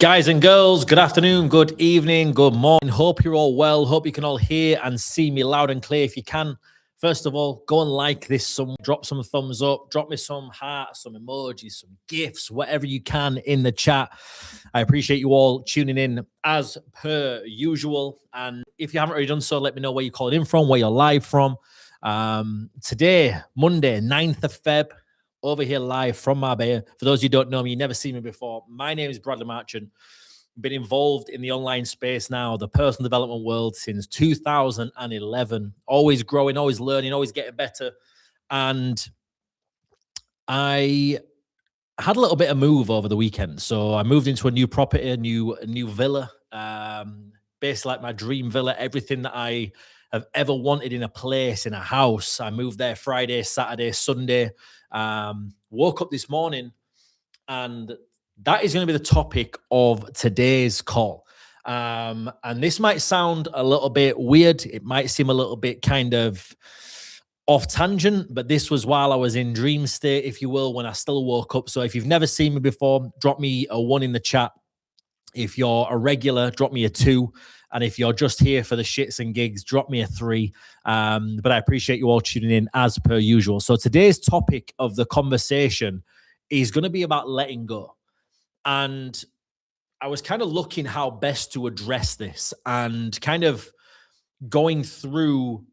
Guys and girls, good afternoon, good evening, good morning. Hope you're all well. Hope you can all hear and see me loud and clear. If you can, first of all, go and like this, drop some thumbs up, drop me some hearts, some emojis, some gifts, whatever you can in the chat. I appreciate you all tuning in as per usual. And if you haven't already done so, let me know where you're calling in from, where you're live from. Today, Monday, 9th of Feb, over here live from Marbella. For those of you who don't know me, you never seen me before. My name is Bradley Marchant. Been involved in the online space now, the personal development world, since 2011. Always growing, always learning, always getting better. And I had a little bit of move over the weekend. So I moved into a new property, a new villa. Basically like my dream villa, everything that I have ever wanted in a place, in a house. I moved there Friday, Saturday, Sunday. Woke up this morning, and that is going to be the topic of today's call. And this might sound a little bit weird. It might seem a little bit kind of off tangent, but this was while I was in dream state, if you will, when I still woke up. So if you've never seen me before, drop me a 1 in the chat. If you're a regular, drop me a 2. And if you're just here for the shits and gigs, drop me a 3. But I appreciate you all tuning in as per usual. So today's topic of the conversation is going to be about letting go. And I was kind of looking how best to address this and kind of going through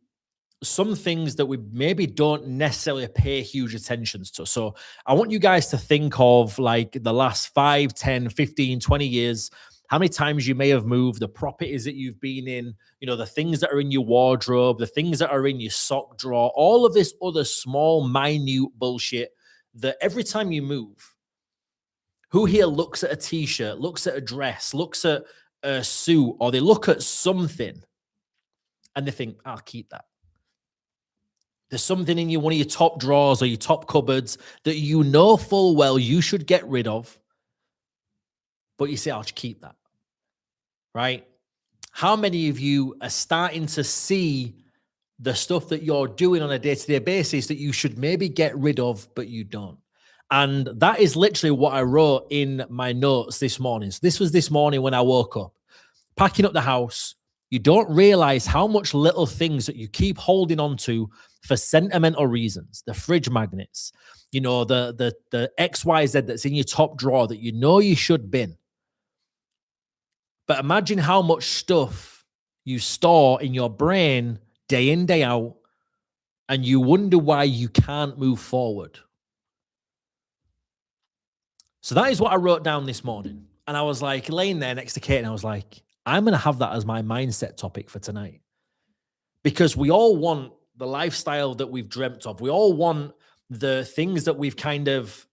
some things that we maybe don't necessarily pay huge attention to. So I want you guys to think of like the last 5, 10, 15, 20 years, how many times you may have moved, the properties that you've been in, the things that are in your wardrobe, the things that are in your sock drawer, all of this other small, minute bullshit that every time you move, who here looks at a t-shirt, looks at a dress, looks at a suit, or they look at something and they think, I'll keep that. There's something in one of your top drawers or your top cupboards that you know full well you should get rid of, but you say, I'll just keep that, right? How many of you are starting to see the stuff that you're doing on a day-to-day basis that you should maybe get rid of, but you don't? And that is literally what I wrote in my notes this morning. So this was this morning when I woke up, packing up the house. You don't realize how much little things that you keep holding on to for sentimental reasons. The fridge magnets, the XYZ that's in your top drawer that you know you should bin. But imagine how much stuff you store in your brain day in, day out, and you wonder why you can't move forward. So that is what I wrote down this morning. And I was like laying there next to Kate, and I was like, I'm going to have that as my mindset topic for tonight. Because we all want the lifestyle that we've dreamt of. We all want the things that we've kind of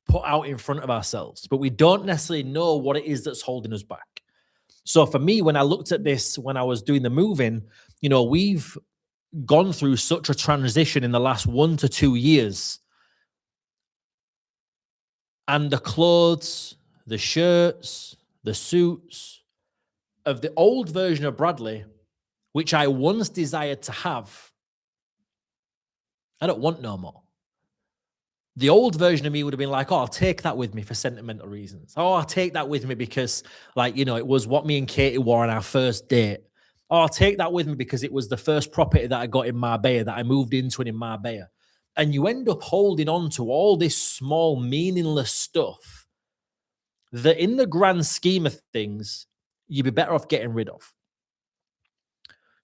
put out in front of ourselves, but we don't necessarily know what it is that's holding us back. So for me, when I looked at this, when I was doing the moving, we've gone through such a transition in the last 1 to 2 years. And the clothes, the shirts, the suits of the old version of Bradley, which I once desired to have, I don't want no more. The old version of me would have been like, oh, I'll take that with me for sentimental reasons. Oh, I'll take that with me because, it was what me and Katie wore on our first date. Oh, I'll take that with me because it was the first property that I got in Marbella, that I moved into in Marbella. And you end up holding on to all this small, meaningless stuff that in the grand scheme of things, you'd be better off getting rid of.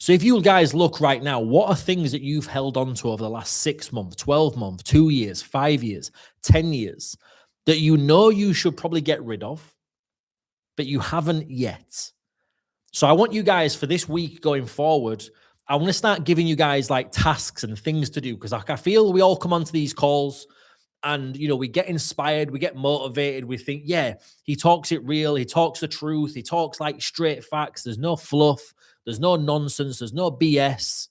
So if you guys look right now, what are things that you've held on to over the last 6 months, 12 months, 2 years, 5 years, 10 years that you know you should probably get rid of, but you haven't yet? So I want you guys for this week going forward, I want to start giving you guys like tasks and things to do, because I feel we all come onto these calls and, we get inspired, we get motivated. We think, yeah, he talks it real. He talks the truth. He talks like straight facts. There's no fluff. There's no nonsense. There's no BS.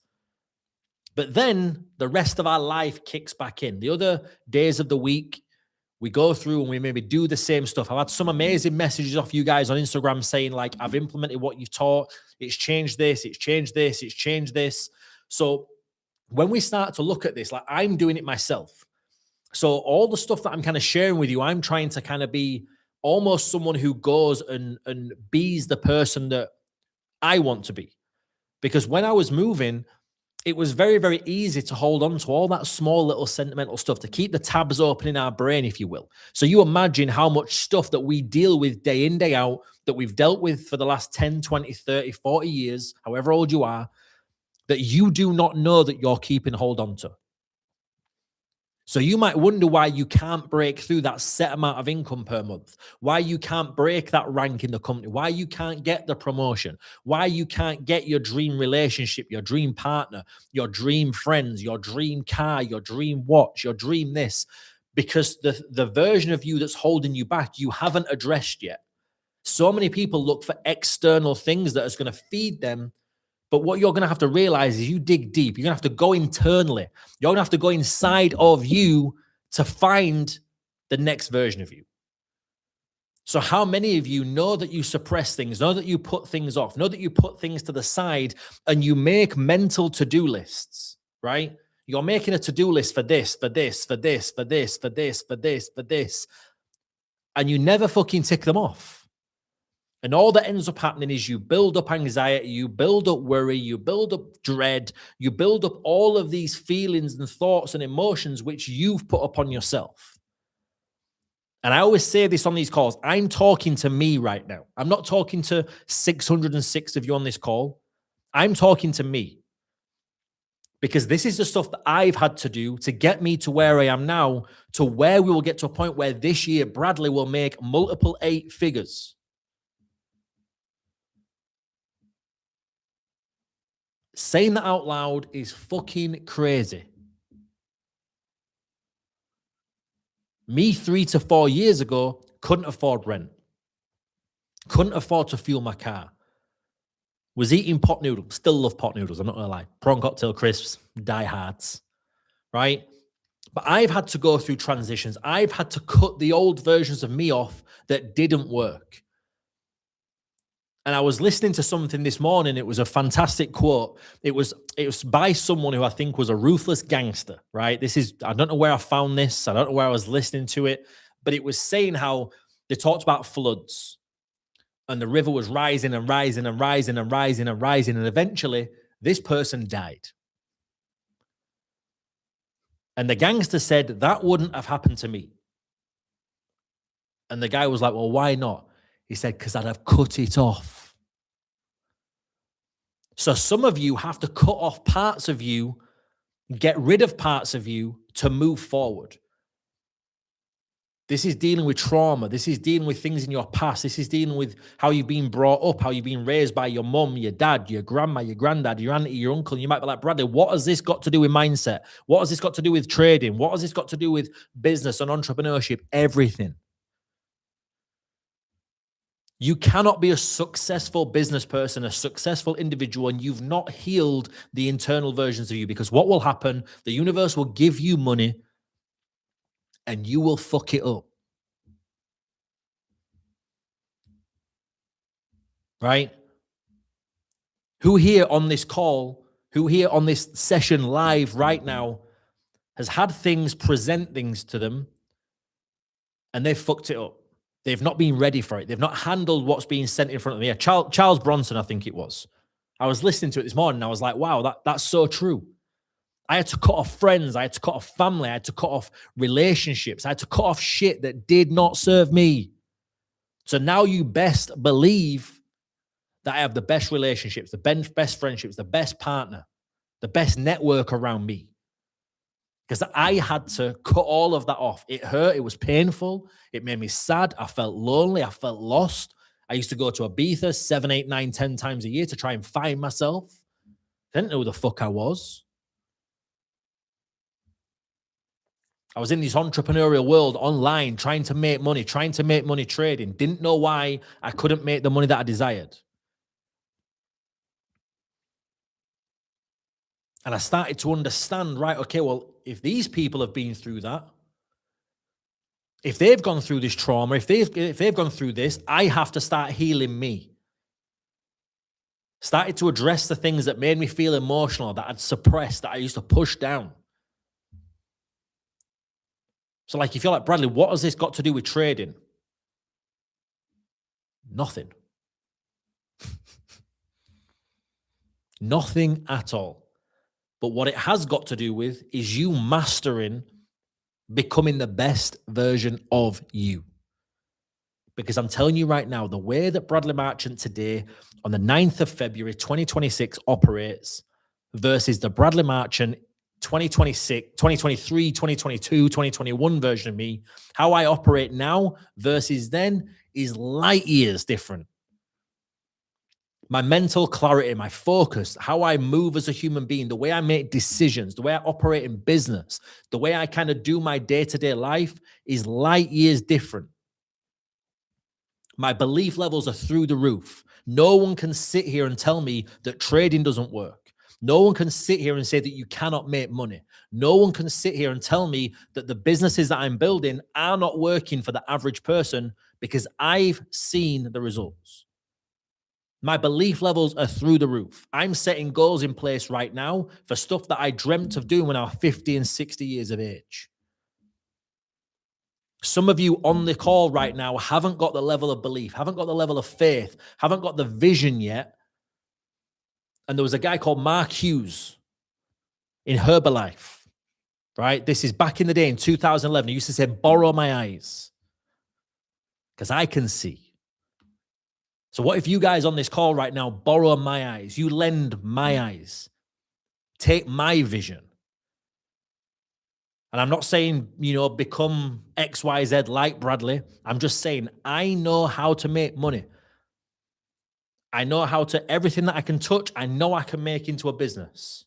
But then the rest of our life kicks back in. The other days of the week, we go through and we maybe do the same stuff. I've had some amazing messages off you guys on Instagram saying like, I've implemented what you've taught. It's changed this. It's changed this. It's changed this. So when we start to look at this, like I'm doing it myself. So all the stuff that I'm kind of sharing with you, I'm trying to kind of be almost someone who goes and bees the person that I want to be. Because when I was moving, it was very, very easy to hold on to all that small little sentimental stuff, to keep the tabs open in our brain, if you will. So you imagine how much stuff that we deal with day in, day out, that we've dealt with for the last 10, 20, 30, 40 years, however old you are, that you do not know that you're keeping hold on to. So you might wonder why you can't break through that set amount of income per month, why you can't break that rank in the company, why you can't get the promotion, why you can't get your dream relationship, your dream partner, your dream friends, your dream car, your dream watch, your dream this, because the version of you that's holding you back, you haven't addressed yet. So many people look for external things that is going to feed them. But what you're going to have to realize is you dig deep. You're going to have to go internally. You're going to have to go inside of you to find the next version of you. So how many of you know that you suppress things, know that you put things off, know that you put things to the side, and you make mental to-do lists, right? You're making a to-do list for this, for this, for this, for this, for this, for this, for this, and you never fucking tick them off. And all that ends up happening is you build up anxiety, you build up worry, you build up dread, you build up all of these feelings and thoughts and emotions which you've put upon yourself. And I always say this on these calls, I'm talking to me right now. I'm not talking to 606 of you on this call. I'm talking to me. Because this is the stuff that I've had to do to get me to where I am now, to where we will get to a point where this year Bradley will make multiple 8 figures. Saying that out loud is fucking crazy. Me 3 to 4 years ago couldn't afford rent. Couldn't afford to fuel my car. Was eating pot noodles. Still love pot noodles, I'm not gonna lie. Prawn cocktail crisps, diehards, right? But I've had to go through transitions. I've had to cut the old versions of me off that didn't work. And I was listening to something this morning. It was a fantastic quote. It was by someone who I think was a ruthless gangster, right? I don't know where I found this. I don't know where I was listening to it, but it was saying how they talked about floods and the river was rising and rising and rising and rising and rising. And eventually this person died. And the gangster said, that wouldn't have happened to me. And the guy was like, well, why not? He said, because I'd have cut it off. So some of you have to cut off parts of you, get rid of parts of you to move forward. This is dealing with trauma. This is dealing with things in your past. This is dealing with how you've been brought up, how you've been raised by your mum, your dad, your grandma, your granddad, your auntie, your uncle. You might be like, Bradley, what has this got to do with mindset? What has this got to do with trading? What has this got to do with business and entrepreneurship? Everything. You cannot be a successful business person, a successful individual, and you've not healed the internal versions of you, because what will happen, the universe will give you money and you will fuck it up. Right? Who here on this call, who here on this session live right now has had things present things to them and they've fucked it up? They've not been ready for it. They've not handled what's being sent in front of them. Yeah, Charles Bronson, I think it was. I was listening to it this morning and I was like, wow, that's so true. I had to cut off friends. I had to cut off family. I had to cut off relationships. I had to cut off shit that did not serve me. So now you best believe that I have the best relationships, the best friendships, the best partner, the best network around me. Because I had to cut all of that off. It hurt. It was painful. It made me sad. I felt lonely. I felt lost. I used to go to Ibiza 7, 8, 9, 10 times a year to try and find myself. I didn't know who the fuck I was. I was in this entrepreneurial world online, trying to make money trading. Didn't know why I couldn't make the money that I desired. And I started to understand, right, okay, well, if these people have been through that, if they've gone through this trauma, if they've gone through this, I have to start healing me. Started to address the things that made me feel emotional, that I'd suppressed, that I used to push down. So like, if you're like, Bradley, what has this got to do with trading? Nothing. Nothing at all. But what it has got to do with is you mastering becoming the best version of you. Because I'm telling you right now, the way that Bradley Marchant today on the 9th of February, 2026 operates versus the Bradley Marchant 2026, 2023, 2022, 2021 version of me, how I operate now versus then is light years different. My mental clarity, my focus, how I move as a human being, the way I make decisions, the way I operate in business, the way I kind of do my day-to-day life is light years different. My belief levels are through the roof. No one can sit here and tell me that trading doesn't work. No one can sit here and say that you cannot make money. No one can sit here and tell me that the businesses that I'm building are not working for the average person because I've seen the results. My belief levels are through the roof. I'm setting goals in place right now for stuff that I dreamt of doing when I was 50 and 60 years of age. Some of you on the call right now haven't got the level of belief, haven't got the level of faith, haven't got the vision yet. And there was a guy called Mark Hughes in Herbalife, right? This is back in the day in 2011. He used to say, borrow my eyes because I can see. So what if you guys on this call right now borrow my eyes? You lend my eyes. Take my vision. And I'm not saying, become XYZ like Bradley. I'm just saying I know how to make money. I know how to, everything that I can touch, I know I can make into a business.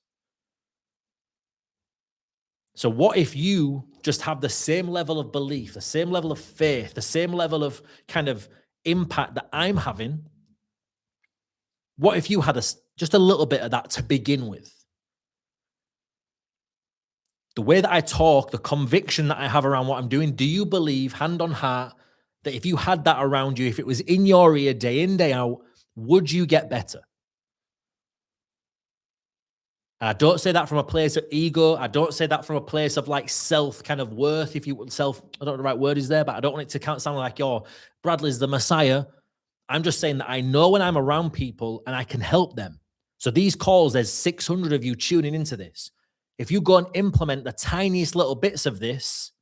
So what if you just have the same level of belief, the same level of faith, the same level of kind of impact that I'm having? What if you had just a little bit of that to begin with? The way that I talk, the conviction that I have around what I'm doing, do you believe, hand on heart, that if you had that around you, if it was in your ear day in, day out, would you get better? And I don't say that from a place of ego. I don't say that from a place of like self kind of worth. If you want self, I don't know the right word is there, but I don't want it to sound like, Bradley's the Messiah. I'm just saying that I know when I'm around people and I can help them. So these calls, there's 600 of you tuning into this. If you go and implement the tiniest little bits of this,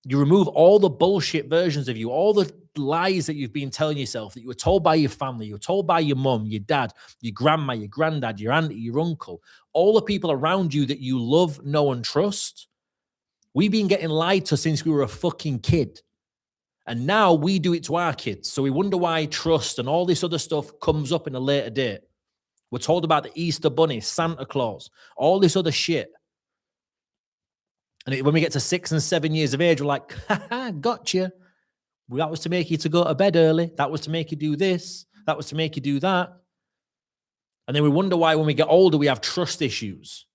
you remove all the bullshit versions of you, all the lies that you've been telling yourself, that you were told by your family, you were told by your mum, your dad, your grandma, your granddad, your auntie, your uncle, all the people around you that you love, know, and trust. We've been getting lied to since we were a fucking kid. And now we do it to our kids. So we wonder why trust and all this other stuff comes up in a later date. We're told about the Easter Bunny, Santa Claus, all this other shit. And when we get to 6 and 7 years of age, we're like, ha, gotcha. Well, that was to make you to go to bed early. That was to make you do this. That was to make you do that. And then we wonder why when we get older, we have trust issues.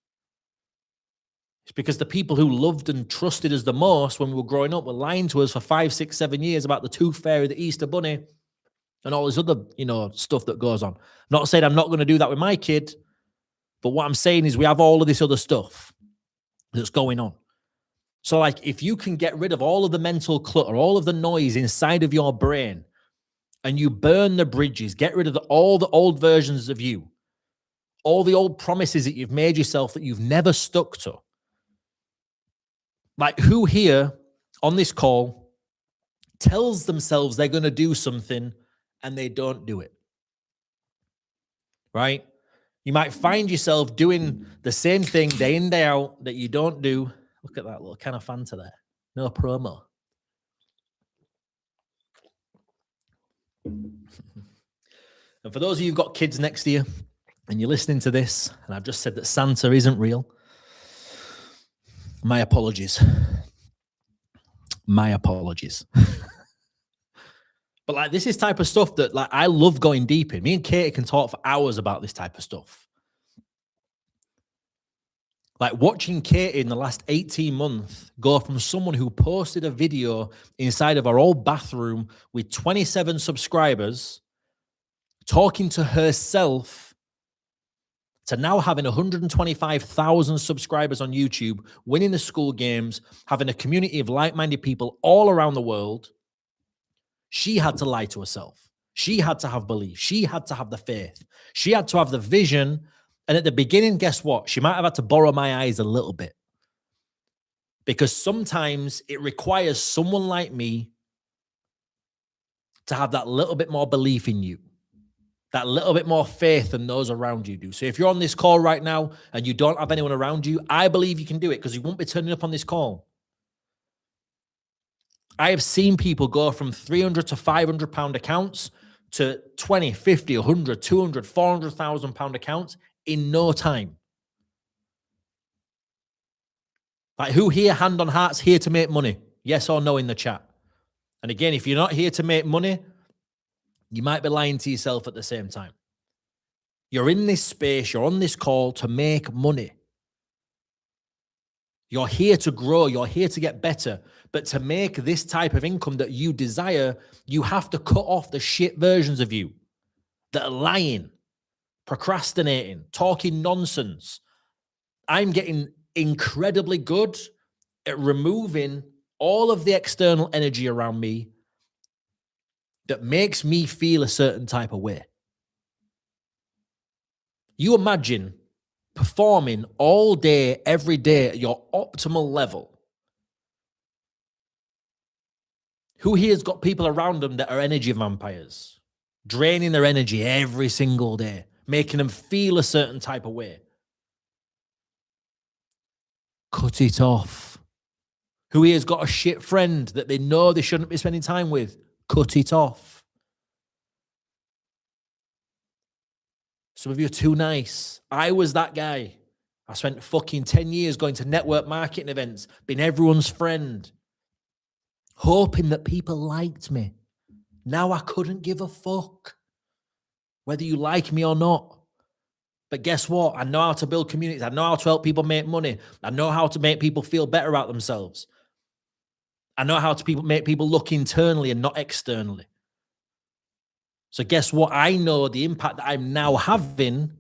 It's because the people who loved and trusted us the most when we were growing up were lying to us for 5, 6, 7 years about the tooth fairy, the Easter Bunny, and all this other, stuff that goes on. Not saying I'm not going to do that with my kid, but what I'm saying is we have all of this other stuff that's going on. So like if you can get rid of all of the mental clutter, all of the noise inside of your brain, and you burn the bridges, get rid of all the old versions of you, all the old promises that you've made yourself that you've never stuck to. Like who here on this call tells themselves they're going to do something and they don't do it? Right? You might find yourself doing the same thing day in, day out that you don't do. Look at that little can of Fanta there. No promo. And for those of you who've got kids next to you and you're listening to this, and I've just said that Santa isn't real, my apologies. My apologies. But like this is type of stuff that like I love going deep in. Me and Katie can talk for hours about this type of stuff. Like watching Katie in the last 18 months go from someone who posted a video inside of her old bathroom with 27 subscribers, talking to herself, to now having 125,000 subscribers on YouTube, winning the school games, having a community of like-minded people all around the world. She had to lie to herself. She had to have belief. She had to have the faith. She had to have the vision. And at the beginning, guess what? She might have had to borrow my eyes a little bit, because sometimes it requires someone like me to have that little bit more belief in you, that little bit more faith than those around you do. So if you're on this call right now and you don't have anyone around you, I believe you can do it, because you won't be turning up on this call. I have seen people go from 300 to 500 pound accounts to 20, 50, 100, 200, 400,000 pound accounts in no time. Like, who here, hand on hearts, here to make money? Yes or no in the chat. And again, if you're not here to make money, you might be lying to yourself at the same time. You're in this space, you're on this call to make money. You're here to grow, you're here to get better. But to make this type of income that you desire, you have to cut off the shit versions of you that are lying, procrastinating, talking nonsense. I'm getting incredibly good at removing all of the external energy around me that makes me feel a certain type of way. You imagine performing all day, every day at your optimal level. Who here's got people around them that are energy vampires, draining their energy every single day, making them feel a certain type of way? Cut it off. Who here's got a shit friend that they know they shouldn't be spending time with? Cut it off. Some of you are too nice. I was that guy. I spent fucking 10 years going to network marketing events, being everyone's friend, hoping that people liked me. Now I couldn't give a fuck whether you like me or not. But guess what? I know how to build communities. I know how to help people make money. I know how to make people feel better about themselves. I know how to make people look internally and not externally. So guess what? I know the impact that I'm now having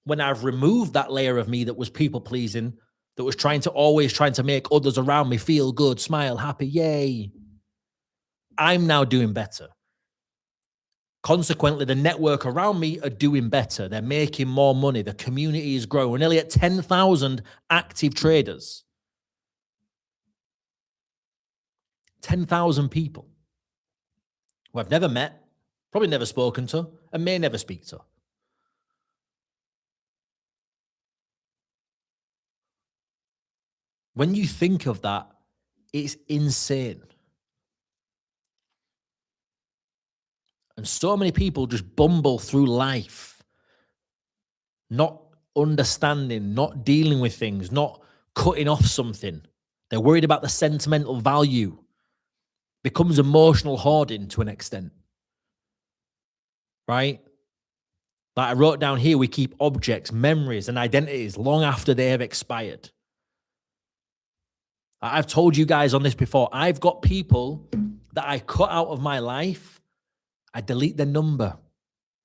when I've removed that layer of me that was people pleasing, that was trying to make others around me feel good, smile, happy, yay. I'm now doing better. Consequently, the network around me are doing better. They're making more money. The community is growing. We're nearly at 10,000 active traders. 10,000 people who I've never met, probably never spoken to, and may never speak to. When you think of that, it's insane. And so many people just bumble through life, not understanding, not dealing with things, not cutting off something. They're worried about the sentimental value. Becomes emotional hoarding to an extent. Right? Like I wrote down here, we keep objects, memories, and identities long after they have expired. I've told you guys on this before. I've got people that I cut out of my life. I delete their number.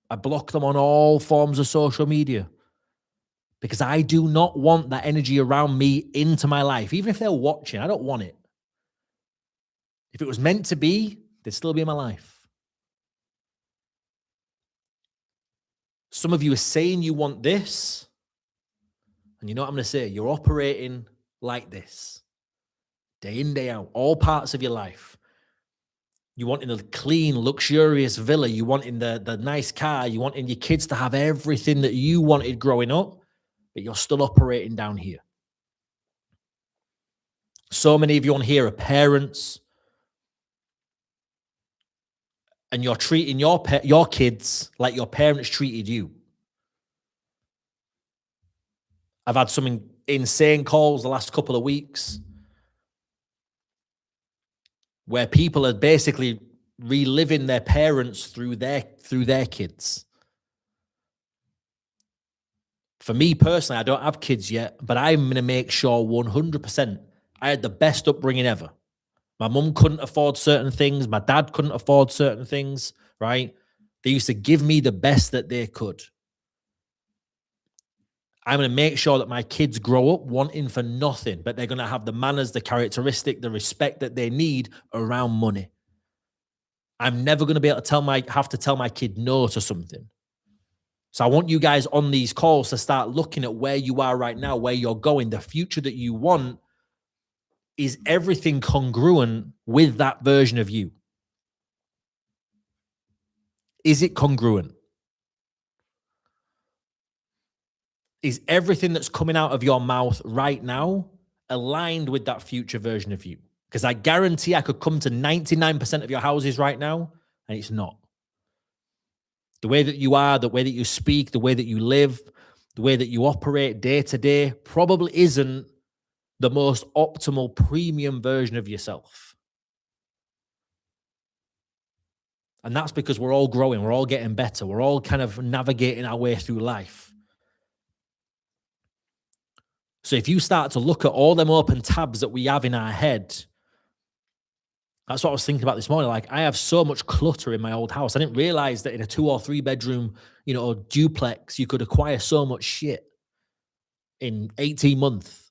I block them on all forms of social media because I do not want that energy around me into my life. Even if they're watching, I don't want it. If it was meant to be, they'd still be in my life. Some of you are saying you want this, and you know what I'm going to say? You're operating like this. Day in, day out, all parts of your life. You want in a clean, luxurious villa. You want in the nice car. You want in your kids to have everything that you wanted growing up, but you're still operating down here. So many of you on here are parents, and you're treating your kids like your parents treated you. I've had some insane calls the last couple of weeks where people are basically reliving their parents through their kids. For me personally, I don't have kids yet, but I'm going to make sure 100% I had the best upbringing ever. My mum couldn't afford certain things. My dad couldn't afford certain things, right? They used to give me the best that they could. I'm going to make sure that my kids grow up wanting for nothing, but they're going to have the manners, the characteristic, the respect that they need around money. I'm never going to be able to have to tell my kid no to something. So I want you guys on these calls to start looking at where you are right now, where you're going, the future that you want. Is everything congruent with that version of you? Is it congruent? Is everything that's coming out of your mouth right now aligned with that future version of you? Because I guarantee I could come to 99% of your houses right now, and it's not. The way that you are, the way that you speak, the way that you live, the way that you operate day to day probably isn't the most optimal premium version of yourself. And that's because we're all growing, we're all getting better, we're all kind of navigating our way through life. So if you start to look at all them open tabs that we have in our head, that's what I was thinking about this morning. Like, I have so much clutter in my old house. I didn't realize that in a 2 or 3 bedroom, duplex, you could acquire so much shit in 18 months.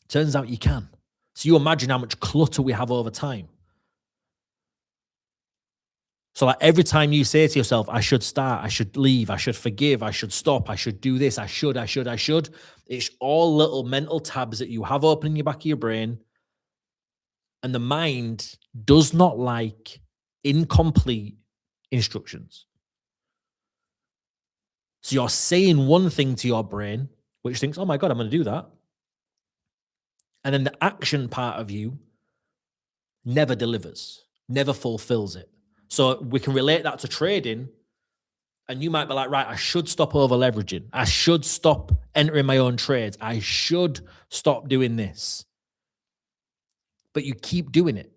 Turns out you can. So you imagine how much clutter we have over time. So like every time you say to yourself, I should start, I should leave, I should forgive, I should stop, I should do this, I should, it's all little mental tabs that you have open in your back of your brain. And the mind does not like incomplete instructions. So you're saying one thing to your brain, which thinks, oh my God, I'm going to do that. And then the action part of you never delivers, never fulfills it. So we can relate that to trading. And you might be like, right, I should stop over leveraging. I should stop entering my own trades. I should stop doing this. But you keep doing it.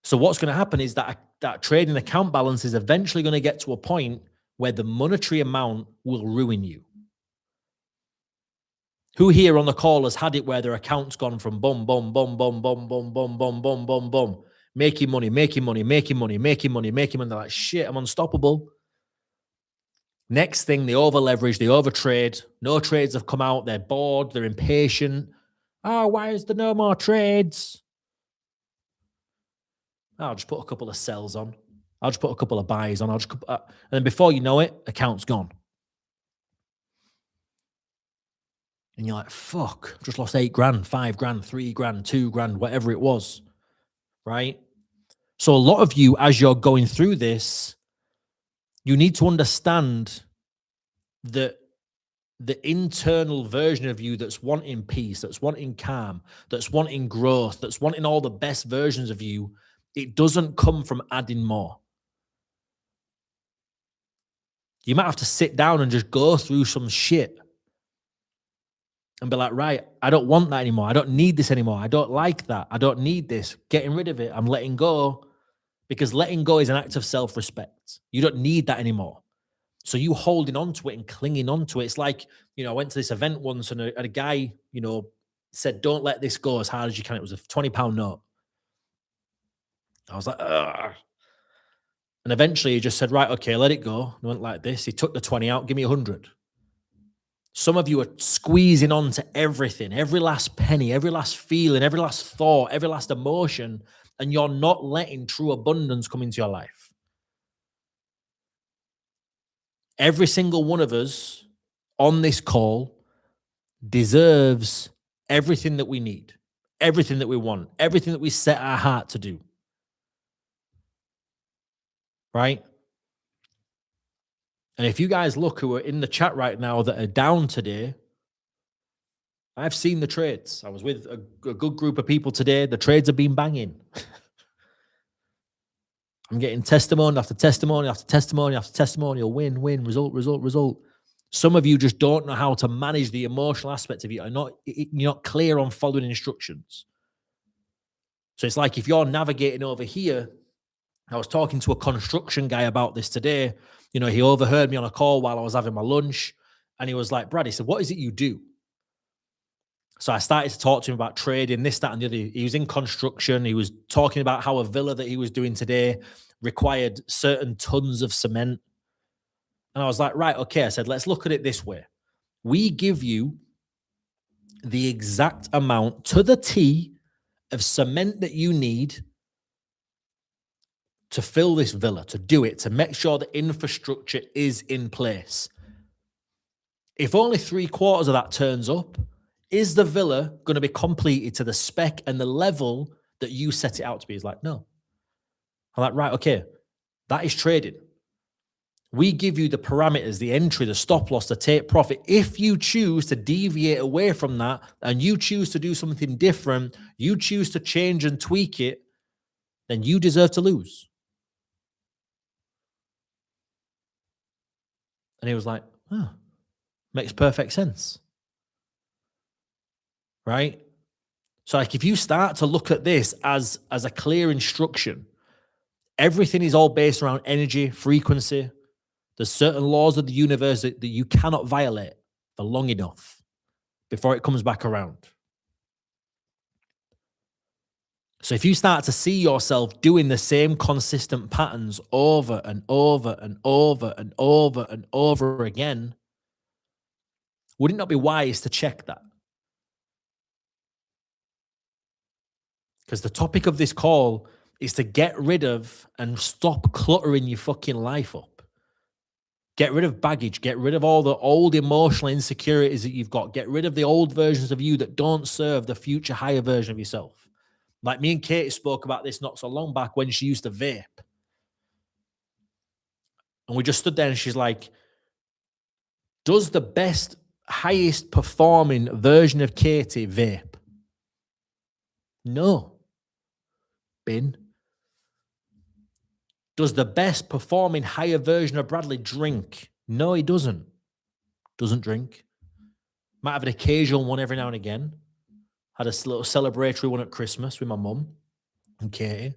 So what's going to happen is that trading account balance is eventually going to get to a point where the monetary amount will ruin you. Who here on the call has had it where their account's gone from boom, boom, boom, boom, boom, boom, boom, boom, boom, boom, boom, making money. They're like, shit, I'm unstoppable. Next thing, they over leverage, they over trade. No trades have come out. They're bored. They're impatient. Oh, why is there no more trades? I'll just put a couple of sells on. I'll just put a couple of buys on. And then before you know it, account's gone. And you're like, fuck, just lost 8 grand, 5 grand, 3 grand, 2 grand, whatever it was, right? So a lot of you, as you're going through this, you need to understand that the internal version of you that's wanting peace, that's wanting calm, that's wanting growth, that's wanting all the best versions of you, it doesn't come from adding more. You might have to sit down and just go through some shit and be like, right, I don't want that anymore. I don't need this anymore. I don't like that. I don't need this. Getting rid of it. I'm letting go, because letting go is an act of self-respect. You don't need that anymore. So you holding on to it and clinging on to it. It's like, I went to this event once and a guy, said, don't let this go as hard as you can. It was a £20 note. I was like, ugh. And eventually he just said, right, okay, let it go. And went like this. He took the 20 out, give me 100. Some of you are squeezing on to everything, every last penny, every last feeling, every last thought, every last emotion, and you're not letting true abundance come into your life. Every single one of us on this call deserves everything that we need, everything that we want, everything that we set our heart to do. Right? And if you guys look who are in the chat right now that are down today, I've seen the trades. I was with a good group of people today. The trades have been banging. I'm getting testimony after testimony after testimony after testimonial, win, result. Some of you just don't know how to manage the emotional aspect of it. You're not clear on following instructions. So it's like if you're navigating over here, I was talking to a construction guy about this today. He overheard me on a call while I was having my lunch, and he was like, Brad, he said, what is it you do? So I started to talk to him about trading, this, that, and the other. He was in construction. He was talking about how a villa that he was doing today required certain tons of cement. And I was like, right, okay. I said, let's look at it this way. We give you the exact amount to the T of cement that you need to fill this villa, to do it, to make sure the infrastructure is in place. If only 3/4 of that turns up, is the villa going to be completed to the spec and the level that you set it out to be? He's like, no. I'm like, right, okay, that is trading. We give you the parameters, the entry, the stop loss, the take profit. If you choose to deviate away from that and you choose to do something different, you choose to change and tweak it, then you deserve to lose. And he was like, oh, makes perfect sense. Right? So like if you start to look at this as a clear instruction, everything is all based around energy, frequency. There's certain laws of the universe that you cannot violate for long enough before it comes back around. So if you start to see yourself doing the same consistent patterns over and over and over and over and over again, would it not be wise to check that? Because the topic of this call is to get rid of and stop cluttering your fucking life up. Get rid of baggage. Get rid of all the old emotional insecurities that you've got. Get rid of the old versions of you that don't serve the future higher version of yourself. Like me and Katie spoke about this not so long back when she used to vape. And we just stood there and she's like, does the best, highest performing version of Katie vape? No. Bin. Does the best performing higher version of Bradley drink? No, he doesn't. Doesn't drink. Might have an occasional one every now and again. Had a little celebratory one at Christmas with my mum and Katie.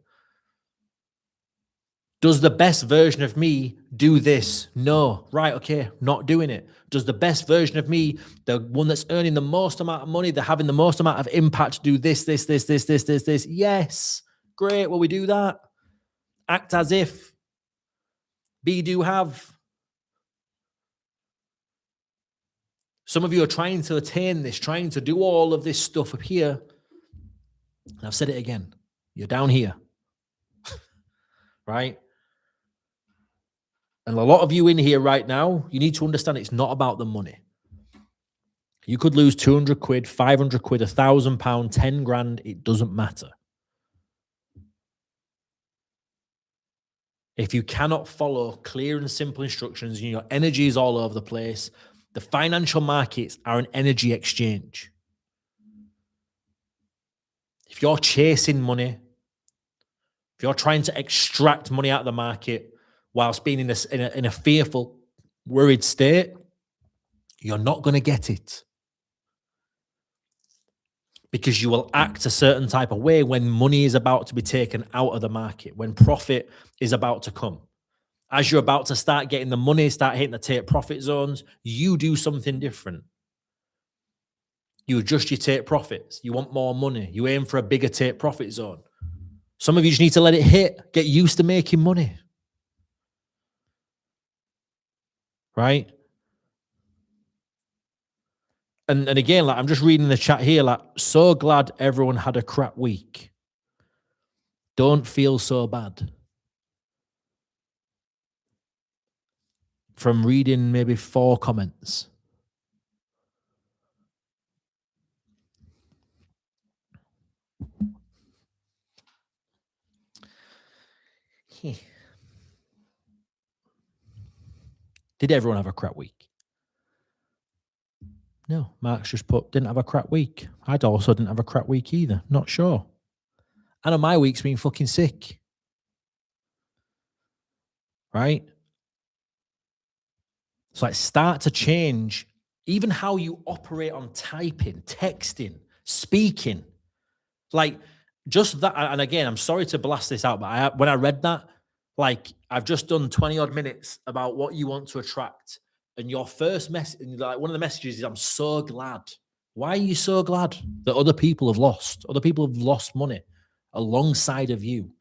Does the best version of me do this? No. Right, okay, not doing it. Does the best version of me, the one that's earning the most amount of money, they're having the most amount of impact, do this? Yes. Great, will we do that? Act as if. Be, do, have. Some of you are trying to attain this, trying to do all of this stuff up here. And I've said it again. You're down here. Right? And a lot of you in here right now, you need to understand it's not about the money. You could lose 200 quid, 500 quid, £1,000, 10 grand. It doesn't matter. If you cannot follow clear and simple instructions, and your energy is all over the place, the financial markets are an energy exchange. If you're chasing money, if you're trying to extract money out of the market whilst being in a fearful, worried state, you're not going to get it. Because you will act a certain type of way when money is about to be taken out of the market, when profit is about to come. As you're about to start getting the money, start hitting the take profit zones, you do something different. You adjust your take profits. You want more money. You aim for a bigger take profit zone. Some of you just need to let it hit. Get used to making money. Right? And again, like I'm just reading the chat here, like, so glad everyone had a crap week. Don't feel so bad. From reading maybe 4 comments. Did everyone have a crap week? No, Mark's just put, didn't have a crap week. I also didn't have a crap week either. Not sure. I know my week's been fucking sick. Right? So like start to change even how you operate on typing, texting, speaking. Like just that. And again, I'm sorry to blast this out, but when I read that, like I've just done 20 odd minutes about what you want to attract. And your first message, like one of the messages is, I'm so glad. Why are you so glad that other people have lost? Other people have lost money alongside of you.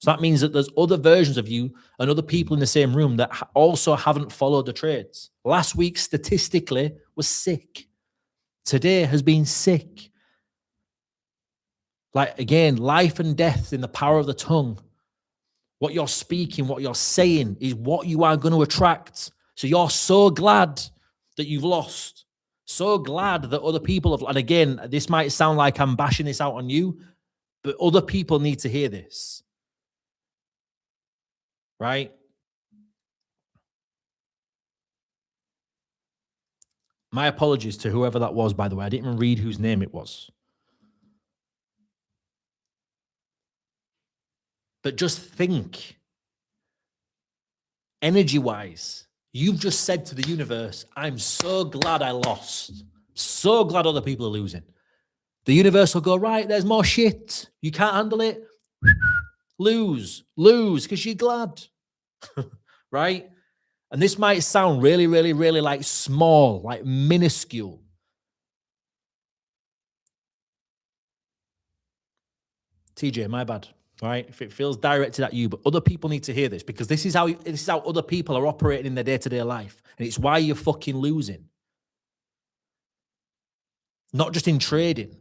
So that means that there's other versions of you and other people in the same room that also haven't followed the trades. Last week, statistically, was sick. Today has been sick. Like, again, life and death in the power of the tongue. What you're speaking, what you're saying is what you are going to attract. So you're so glad that you've lost. So glad that other people have, and again, this might sound like I'm bashing this out on you, but other people need to hear this, right? My apologies to whoever that was, by the way. I didn't even read whose name it was. But just think, energy-wise, you've just said to the universe, I'm so glad I lost. So glad other people are losing. The universe will go, right, there's more shit. You can't handle it. Lose, because you're glad. Right? And this might sound really, really, really like small, like minuscule. TJ, my bad. Right? If it feels directed at you, but other people need to hear this because this is how other people are operating in their day-to-day life. And it's why you're fucking losing. Not just in trading.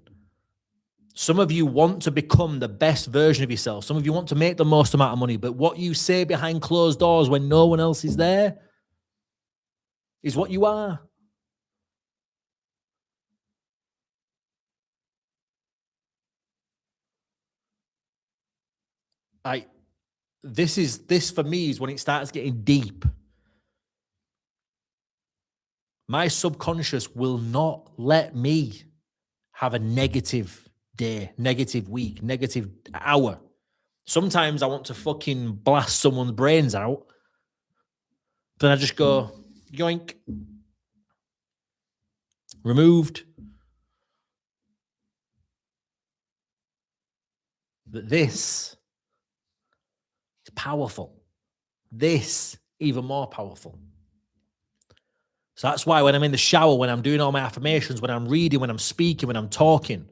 Some of you want to become the best version of yourself. Some of you want to make the most amount of money, but what you say behind closed doors when no one else is there is what you are. This for me is when it starts getting deep. My subconscious will not let me have a negative day, negative week, negative hour. Sometimes I want to fucking blast someone's brains out. Then I just go, yoink. Removed. But this is powerful. This even more powerful. So that's why when I'm in the shower, when I'm doing all my affirmations, when I'm reading, when I'm speaking, when I'm talking,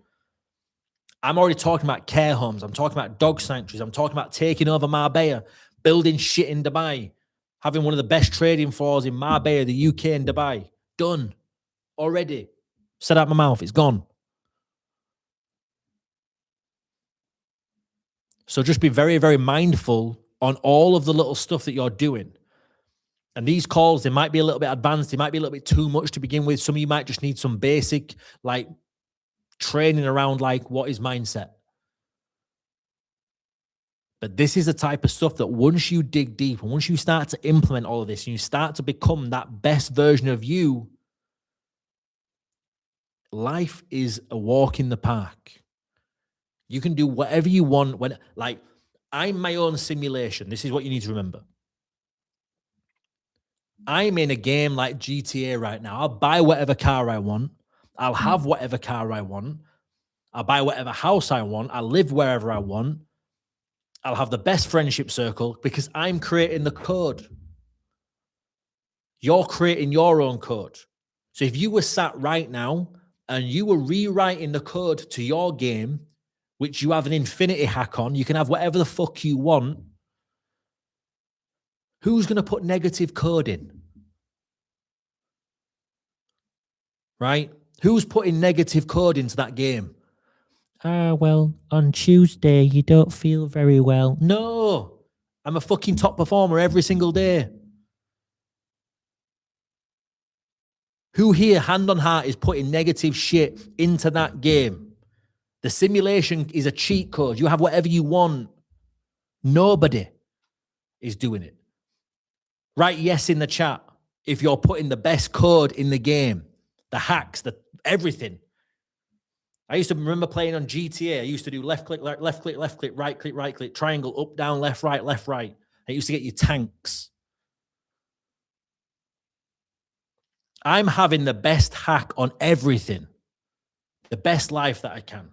I'm already talking about care homes. I'm talking about dog sanctuaries. I'm talking about taking over Marbella, building shit in Dubai, having one of the best trading floors in Marbella, the UK and Dubai. Done. Already. Said out my mouth. It's gone. So just be very, very mindful on all of the little stuff that you're doing. And these calls, they might be a little bit advanced. They might be a little bit too much to begin with. Some of you might just need some basic, like, training around, like, what is mindset. But this is the type of stuff that once you dig deep and once you start to implement all of this and you start to become that best version of you, life is a walk in the park. You can do whatever you want. When, like, I'm my own simulation. This is what you need to remember. I'm in a game like GTA right now. I'll buy whatever car I want. I'll have whatever car I want. I'll buy whatever house I want. I'll live wherever I want. I'll have the best friendship circle because I'm creating the code. You're creating your own code. So if you were sat right now and you were rewriting the code to your game, which you have an infinity hack on, you can have whatever the fuck you want. Who's going to put negative code in? Right? Who's putting negative code into that game? Well, on Tuesday, you don't feel very well. No, I'm a fucking top performer every single day. Who here, hand on heart, is putting negative shit into that game? The simulation is a cheat code. You have whatever you want. Nobody is doing it. Write yes in the chat if you're putting the best code in the game, the hacks, the everything. I used to remember playing on GTA. I used to do left click, right click, triangle, up, down, left, right, left, right. It used to get you tanks. I'm having the best hack on everything, the best life that I can.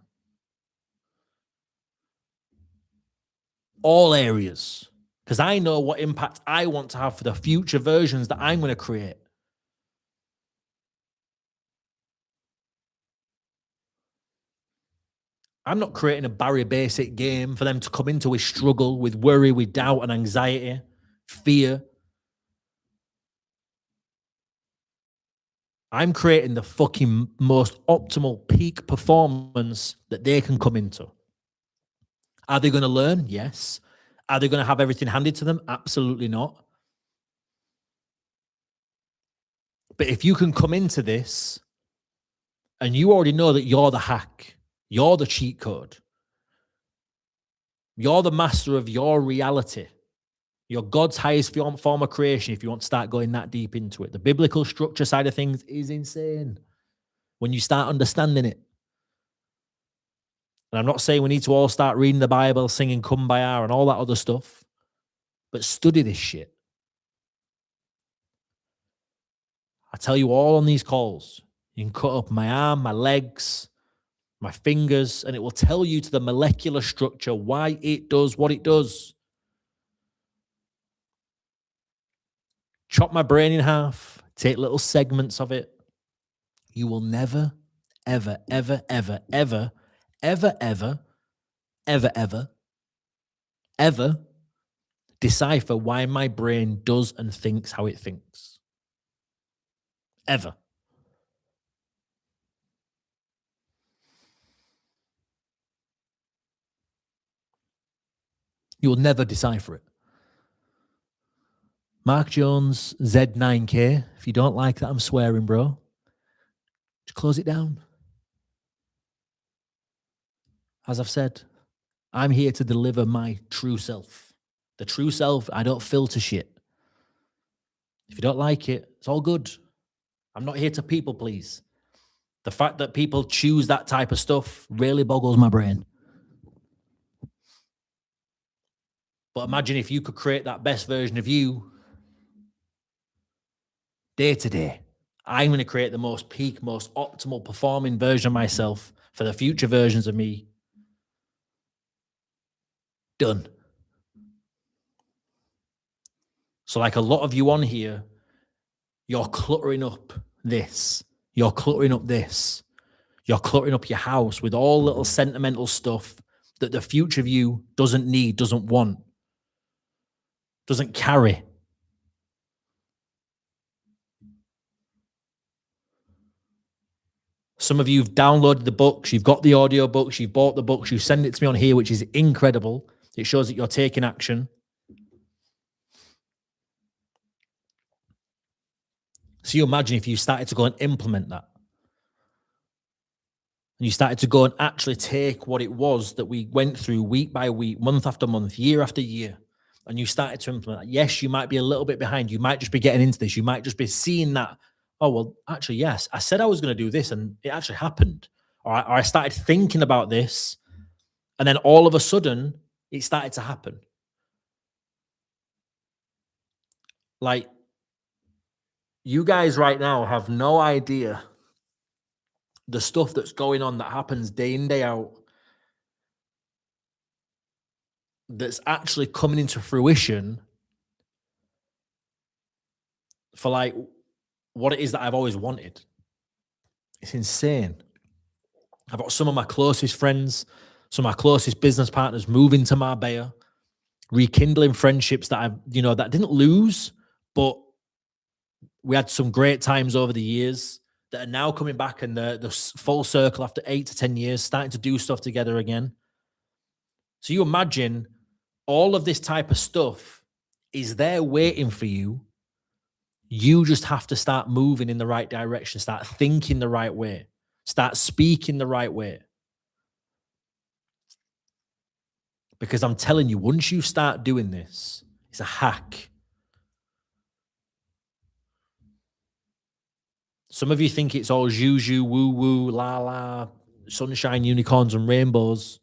All areas, because I know what impact I want to have for the future versions that I'm going to create. I'm not creating a Barry Basic game for them to come into with struggle, with worry, with doubt and anxiety, fear. I'm creating the fucking most optimal peak performance that they can come into. Are they going to learn? Yes. Are they going to have everything handed to them? Absolutely not. But if you can come into this and you already know that you're the hack, you're the cheat code, you're the master of your reality, you're God's highest form of creation, if you want to start going that deep into it. The biblical structure side of things is insane when you start understanding it. And I'm not saying we need to all start reading the Bible, singing Kumbaya and all that other stuff, but study this shit. I tell you all on these calls, you can cut up my arm, my legs, my fingers, and it will tell you to the molecular structure why it does what it does. Chop my brain in half, take little segments of it. You will never, ever, ever, ever, ever, ever, ever, ever, ever, ever decipher why my brain does and thinks how it thinks. Ever. You will never decipher it. Mark Jones, Z9K. If you don't like that I'm swearing, bro, just close it down. As I've said, I'm here to deliver my true self. The true self, I don't filter shit. If you don't like it, it's all good. I'm not here to people please. The fact that people choose that type of stuff really boggles my brain. But imagine if you could create that best version of you day to day. I'm going to create the most peak, most optimal performing version of myself for the future versions of me. Done. So like a lot of you on here, you're cluttering up this. You're cluttering up this. You're cluttering up your house with all little sentimental stuff that the future of you doesn't need, doesn't want, doesn't carry. Some of you have downloaded the books, you've got the audio books, you've bought the books, you send it to me on here, which is incredible. It shows that you're taking action. So you imagine if you started to go and implement that. And you started to go and actually take what it was that we went through week by week, month after month, year after year, and you started to implement that. Yes, you might be a little bit behind. You might just be getting into this. You might just be seeing that, oh, well, actually, yes, I said I was going to do this and it actually happened. Or I started thinking about this and then all of a sudden it started to happen. Like, you guys right now have no idea the stuff that's going on that happens day in, day out, that's actually coming into fruition for like what it is that I've always wanted. It's insane. I've got some of my closest friends, some of my closest business partners moving to Marbella, rekindling friendships that that didn't lose, but we had some great times over the years that are now coming back and the full circle after 8 to 10 years, starting to do stuff together again. So you imagine all of this type of stuff is there waiting for you. You just have to start moving in the right direction, start thinking the right way, start speaking the right way. Because I'm telling you, once you start doing this, it's a hack. Some of you think it's all juju, woo woo, la la, sunshine, unicorns, and rainbows.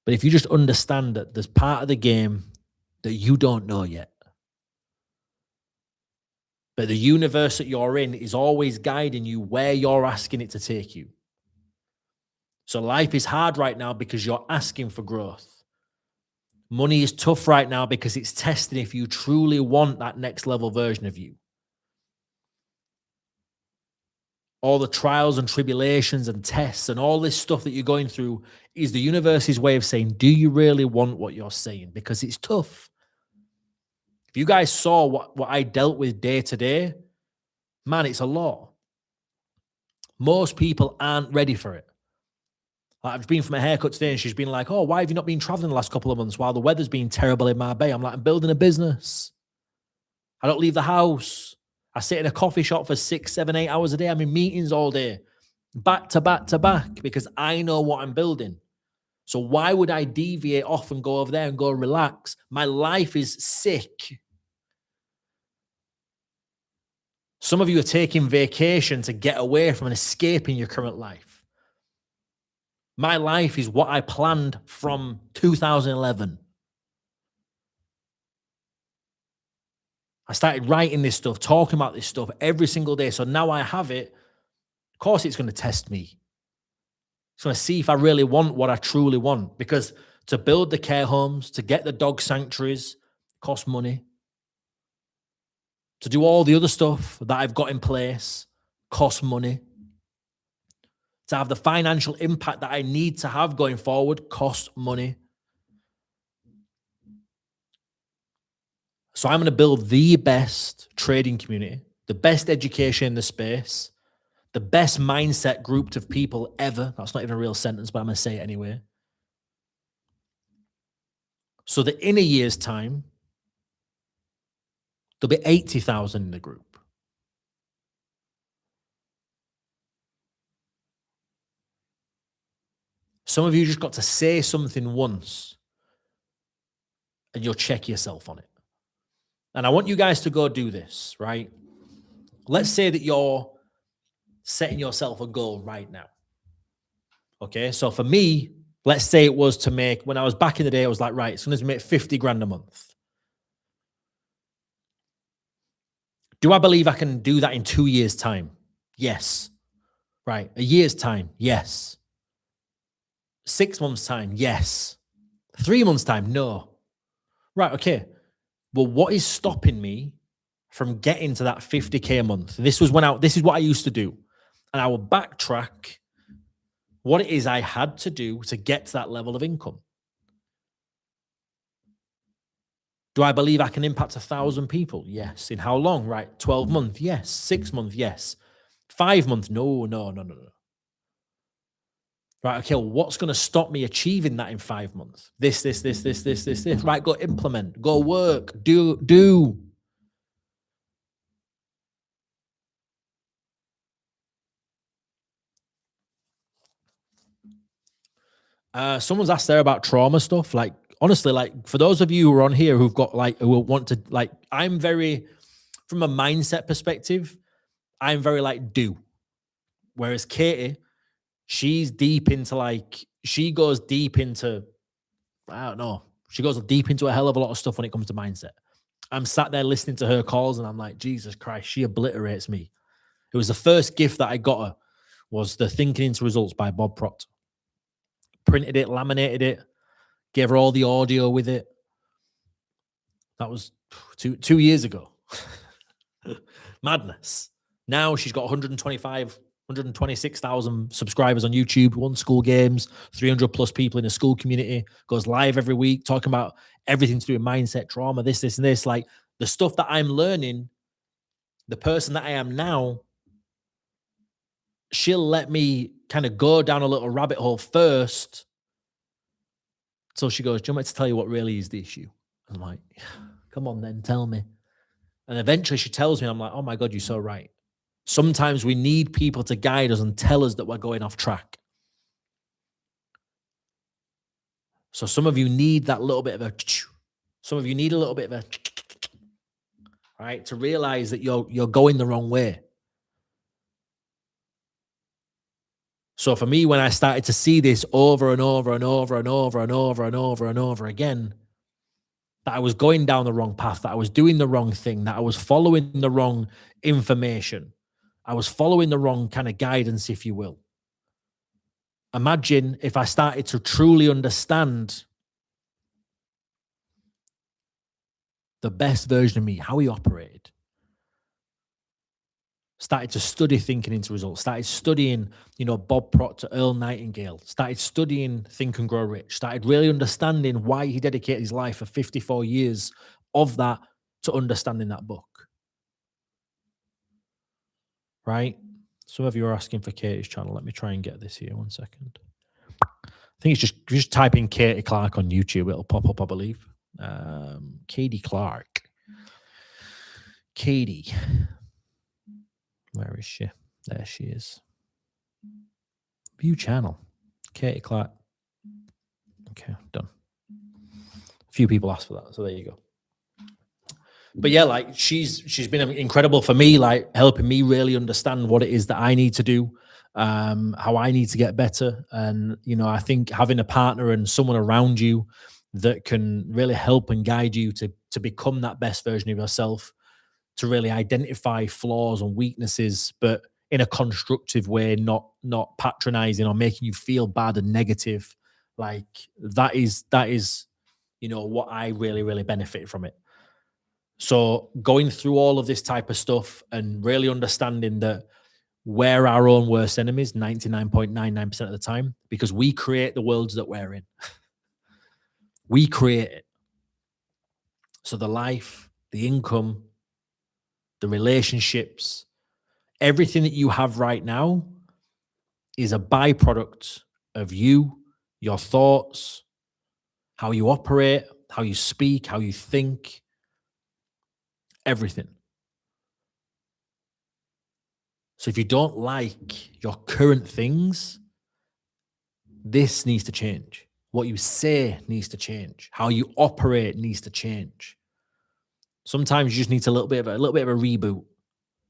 But if you just understand that there's part of the game that you don't know yet, but the universe that you're in is always guiding you where you're asking it to take you. So life is hard right now because you're asking for growth. Money is tough right now because it's testing if you truly want that next level version of you. All the trials and tribulations and tests and all this stuff that you're going through is the universe's way of saying, do you really want what you're saying? Because it's tough. If you guys saw what I dealt with day to day, man, it's a lot. Most people aren't ready for it. Like, I've been for my haircut today and she's been like, oh, why have you not been traveling the last couple of months while the weather's been terrible in Marbella? I'm like, I'm building a business. I don't leave the house. I sit in a coffee shop for 6, 7, 8 hours a day. I'm in meetings all day, back to back to back, because I know what I'm building. So why would I deviate off and go over there and go relax? My life is sick. Some of you are taking vacation to get away from and escaping your current life. My life is what I planned from 2011. I started writing this stuff, talking about this stuff every single day. So now I have it. Of course, it's going to test me. It's going to see if I really want what I truly want. Because to build the care homes, to get the dog sanctuaries, costs money. To do all the other stuff that I've got in place, costs money. To have the financial impact that I need to have going forward, costs money. So I'm going to build the best trading community, the best education in the space, the best mindset group of people ever. That's not even a real sentence, but I'm going to say it anyway. So that in a year's time, there'll be 80,000 in the group. Some of you just got to say something once and you'll check yourself on it. And I want you guys to go do this, right? Let's say that you're setting yourself a goal right now. Okay, so for me, let's say it was to make, when I was back in the day, I was like, right, it's going to make 50 grand a month. Do I believe I can do that in 2 years' time? Yes. Right. A year's time? Yes. 6 months' time? Yes. 3 months' time? No. Right. Okay. Well, what is stopping me from getting to that 50K a month? This is what I used to do. And I will backtrack what it is I had to do to get to that level of income. Do I believe I can impact 1,000 people? Yes. In how long? Right. 12 months? Yes. 6 months? Yes. 5 months? No. Right. Okay. Well, what's going to stop me achieving that in 5 months? This. Right. Go implement. Go work. Do. Someone's asked there about trauma stuff. Like, honestly, like, for those of you who are on here who've got, like, who want to, like, I'm very, from a mindset perspective, I'm very like do. Whereas Katie, she's deep into, like, she goes deep into, I don't know, she goes deep into a hell of a lot of stuff when it comes to mindset. I'm sat there listening to her calls and I'm like, Jesus Christ, she obliterates me. It was the first gift that I got her, was the Thinking into Results by Bob Proctor. Printed it, laminated it, gave her all the audio with it. That was 2 years ago. Madness. Now she's got 126,000 subscribers on YouTube, won school games, 300 plus people in the school community, goes live every week talking about everything to do with mindset, trauma, this, and this. Like, the stuff that I'm learning, the person that I am now, she'll let me kind of go down a little rabbit hole first. So she goes, do you want me to tell you what really is the issue? I'm like, come on then, tell me. And eventually she tells me, I'm like, oh my God, you're so right. Sometimes we need people to guide us and tell us that we're going off track. So some of you need that little bit of a, some of you need a little bit of a, right, to realize that you're going the wrong way. So for me, when I started to see this over and over and over and over and over and over and over again, that I was going down the wrong path, that I was doing the wrong thing, that I was following the wrong information, I was following the wrong kind of guidance, if you will. Imagine if I started to truly understand the best version of me, how he operated. Started to study Thinking into Results, started studying, Bob Proctor, Earl Nightingale, started studying Think and Grow Rich, started really understanding why he dedicated his life for 54 years of that to understanding that book. Right? Some of you are asking for Katie's channel. Let me try and get this here. 1 second. I think it's just type in Katie Clark on YouTube. It'll pop up, I believe. Katie Clark. Katie. Where is she? There she is. View channel. Katie Clark. Okay, done. A few people asked for that, so there you go. But yeah, like she's been incredible for me, like helping me really understand what it is that I need to do, how I need to get better. And, you know, I think having a partner and someone around you that can really help and guide you to become that best version of yourself, to really identify flaws and weaknesses, but in a constructive way, not patronizing or making you feel bad and negative. Like that is, you know, what I really, really benefit from it. So going through all of this type of stuff and really understanding that we're our own worst enemies 99.99% of the time, because we create the worlds that we're in. We create it. So the life, the income, the relationships, everything that you have right now is a byproduct of you, your thoughts, how you operate, how you speak, how you think, everything. So if you don't like your current things, this needs to change. What you say needs to change. How you operate needs to change. Sometimes you just need a little bit of a reboot.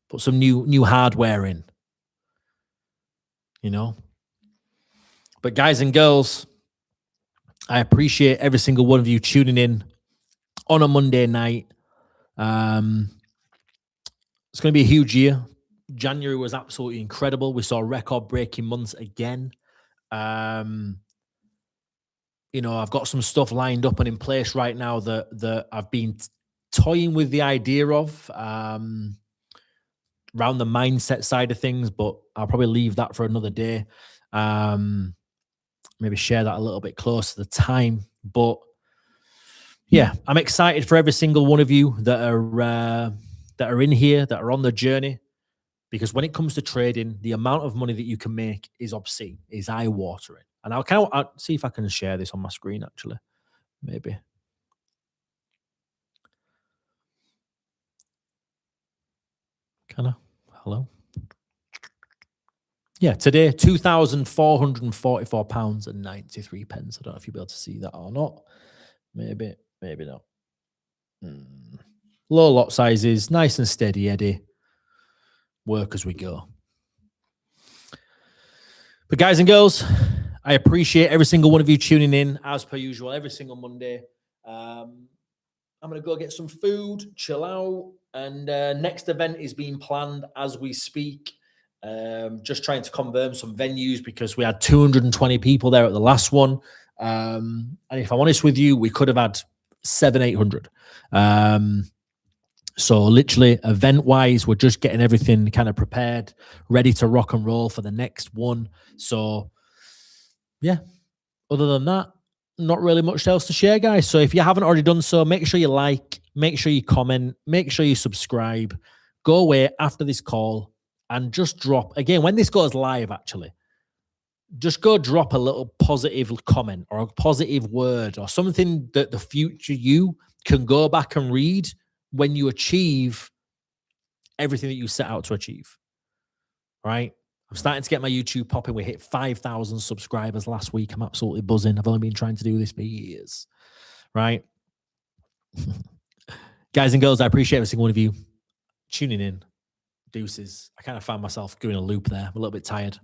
Put some new hardware in. You know? But guys and girls, I appreciate every single one of you tuning in on a Monday night. It's going to be a huge year. January was absolutely incredible. We saw record-breaking months again. You know, I've got some stuff lined up and in place right now that I've been toying with the idea of around the mindset side of things, but I'll probably leave that for another day. Maybe share that a little bit closer to the time. But yeah, I'm excited for every single one of you that are in here, that are on the journey. Because when it comes to trading, the amount of money that you can make is obscene, is eye-watering. And I'll see if I can share this on my screen, actually. Maybe. Can I? Hello? Yeah, today, £2,444.93. I don't know if you'll be able to see that or not. Maybe not. Low lot sizes, nice and steady, Eddie. Work as we go. But guys and girls, I appreciate every single one of you tuning in, as per usual, every single Monday. I'm going to go get some food, chill out, and next event is being planned as we speak. Just trying to confirm some venues because we had 220 people there at the last one. And if I'm honest with you, we could have had 700-800. So literally event-wise, we're just getting everything kind of prepared, ready to rock and roll for the next one. So yeah, other than that, not really much else to share, guys. So if you haven't already done so, make sure you like, make sure you comment, make sure you subscribe. Go away after this call and just drop, again, when this goes live, actually, just go drop a little positive comment or a positive word or something that the future you can go back and read when you achieve everything that you set out to achieve, right? I'm starting to get my YouTube popping. We hit 5,000 subscribers last week. I'm absolutely buzzing. I've only been trying to do this for years, right? Guys and girls, I appreciate every single one of you tuning in. Deuces. I kind of found myself doing a loop there. I'm a little bit tired.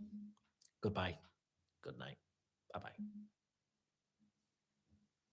Goodbye. Good night. Bye-bye.